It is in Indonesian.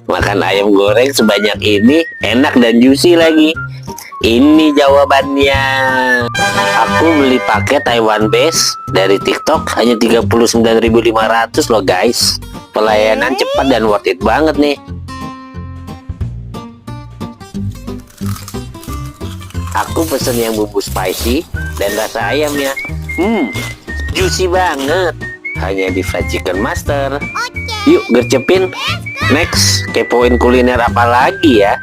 Makan ayam goreng sebanyak ini enak dan juicy lagi. Ini jawabannya. Aku beli paket Taiwan Base dari TikTok hanya 39.500 loh guys. Pelayanan cepat dan worth it banget nih. Aku pesen yang bumbu spicy dan rasa ayamnya juicy banget. Hanya di Fried Chicken Master. Yuk gercepin. Next, kepoin kuliner apa lagi ya?